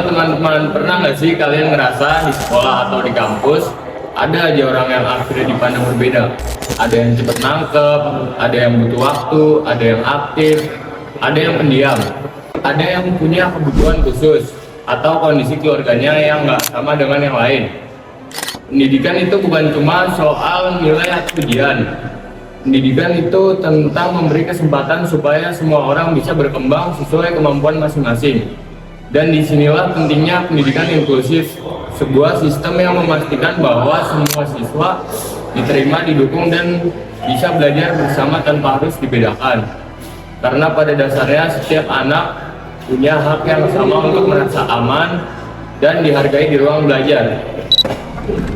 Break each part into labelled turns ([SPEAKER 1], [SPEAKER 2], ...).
[SPEAKER 1] Halo teman-teman, pernah nggak sih kalian ngerasa di sekolah atau di kampus ada aja orang yang akhirnya dipandang berbeda? Ada yang cepet nangkep, ada yang butuh waktu, ada yang aktif, ada yang pendiam, ada yang punya kebutuhan khusus, atau kondisi keluarganya yang nggak sama dengan yang lain. Pendidikan itu bukan cuma soal nilai atau ujian. Pendidikan itu tentang memberi kesempatan supaya semua orang bisa berkembang sesuai kemampuan masing-masing. Dan disinilah pentingnya pendidikan inklusif, sebuah sistem yang memastikan bahwa semua siswa diterima, didukung, dan bisa belajar bersama tanpa harus dibedakan. Karena pada dasarnya setiap anak punya hak yang sama untuk merasa aman dan dihargai di ruang belajar.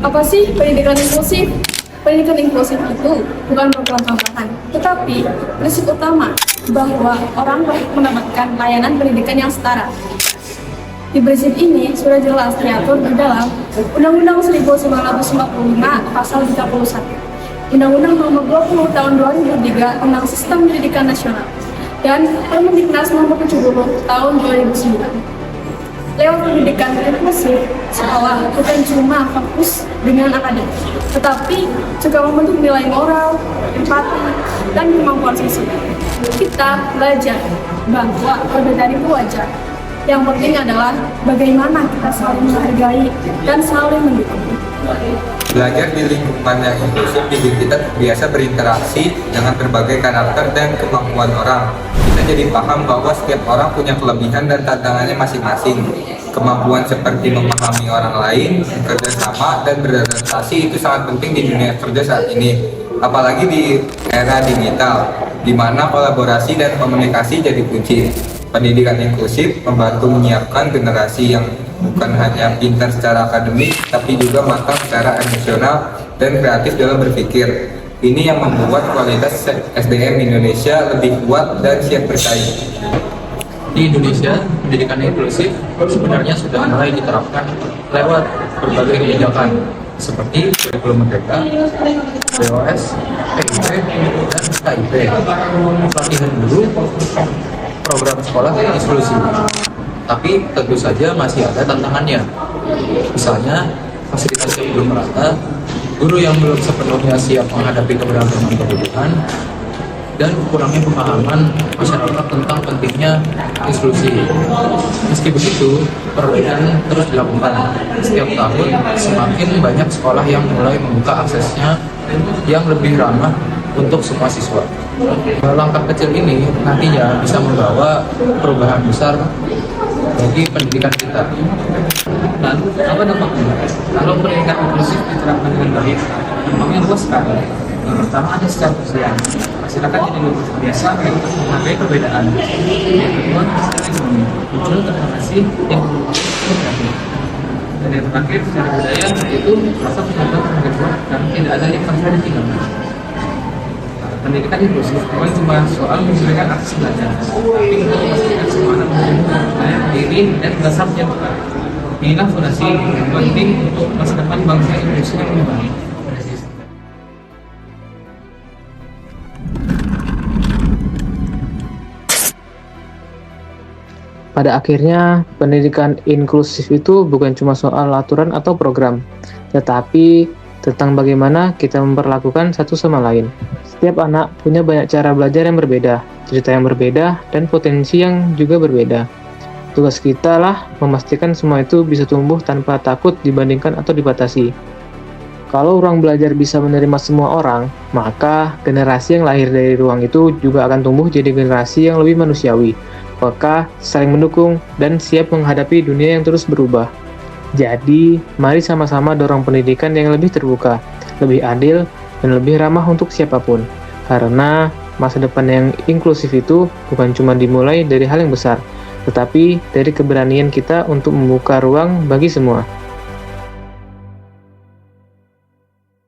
[SPEAKER 2] Apa sih pendidikan inklusif? Pendidikan inklusif itu bukan program tambahan, tetapi prinsip utama bahwa orang berhak mendapatkan layanan pendidikan yang setara. Di prinsip ini sudah jelas diatur di dalam Undang-Undang 1945 Pasal 31, Undang-Undang Nomor 20 Tahun 2003 tentang Sistem Pendidikan Nasional, dan Permendiknas Nomor 70 Tahun 2009. Lewat pendidikan inklusif, sekolah bukan cuma fokus dengan akademik, tetapi juga membentuk nilai moral, empati, dan kemampuan sosial. Kita belajar bahwa perbedaan itu wajar. Yang penting adalah bagaimana kita saling menghargai dan saling mendukung.
[SPEAKER 3] Belajar di lingkungan yang inklusif bikin kita biasa berinteraksi dengan berbagai karakter dan kemampuan orang. Kita jadi paham bahwa setiap orang punya kelebihan dan tantangannya masing-masing. Kemampuan seperti memahami orang lain, bekerja sama, dan beradaptasi itu sangat penting di dunia kerja saat ini. Apalagi di era digital, di mana kolaborasi dan komunikasi jadi kunci. Pendidikan inklusif membantu menyiapkan generasi yang bukan hanya pintar secara akademik, tapi juga matang secara emosional dan kreatif dalam berpikir. Ini yang membuat kualitas SDM Indonesia lebih kuat dan siap bersaing.
[SPEAKER 4] Di Indonesia, pendidikan inklusif sebenarnya sudah mulai diterapkan lewat berbagai kebijakan seperti kurikulum merdeka, BOS, PIP, dan KIP, pelatihan guru, program sekolah inklusi. Tapi tentu saja masih ada tantangannya. Misalnya, fasilitas yang belum merata, guru yang belum sepenuhnya siap menghadapi keberagaman kebutuhan, dan kurangnya pemahaman masyarakat tentang pentingnya inklusi. Meski begitu, perbaikan terus dilakukan. Setiap tahun, semakin banyak sekolah yang mulai membuka aksesnya yang lebih ramah untuk semua siswa. Langkah kecil ini nantinya bisa membawa perubahan besar bagi pendidikan kita.
[SPEAKER 5] Lalu, apa dampaknya? Kalau pendidikan inklusif diterapkan dengan baik, dampaknya luas sekali. Yang pertama ada secara sosial. Masyarakat jadi lebih terbiasa untuk menghargai perbedaan. Yang kedua, secara ekonomi, muncul toleransi yang berubah. Dan yang terakhir, secara budaya, yaitu rasa persatuan sebagai dua dan tidak ada yang merasa ditinggalkan. Pendidikan inklusif bukan cuma soal memberikan akses belajar, tapi untuk memastikan semua anak mempunyai diri dan dasar yang benar. Inilah fondasi yang penting untuk masa depan bangsa Indonesia yang lebih baik.
[SPEAKER 6] Pada akhirnya, pendidikan inklusif itu bukan cuma soal aturan atau program, tetapi tentang bagaimana kita memperlakukan satu sama lain. Setiap anak punya banyak cara belajar yang berbeda, cerita yang berbeda, dan potensi yang juga berbeda. Tugas kita lah memastikan semua itu bisa tumbuh tanpa takut dibandingkan atau dibatasi. Kalau ruang belajar bisa menerima semua orang, maka generasi yang lahir dari ruang itu juga akan tumbuh jadi generasi yang lebih manusiawi, peka, saling mendukung, dan siap menghadapi dunia yang terus berubah. Jadi, mari sama-sama dorong pendidikan yang lebih terbuka, lebih adil, dan lebih ramah untuk siapapun. Karena masa depan yang inklusif itu bukan cuma dimulai dari hal yang besar, tetapi dari keberanian kita untuk membuka ruang bagi semua.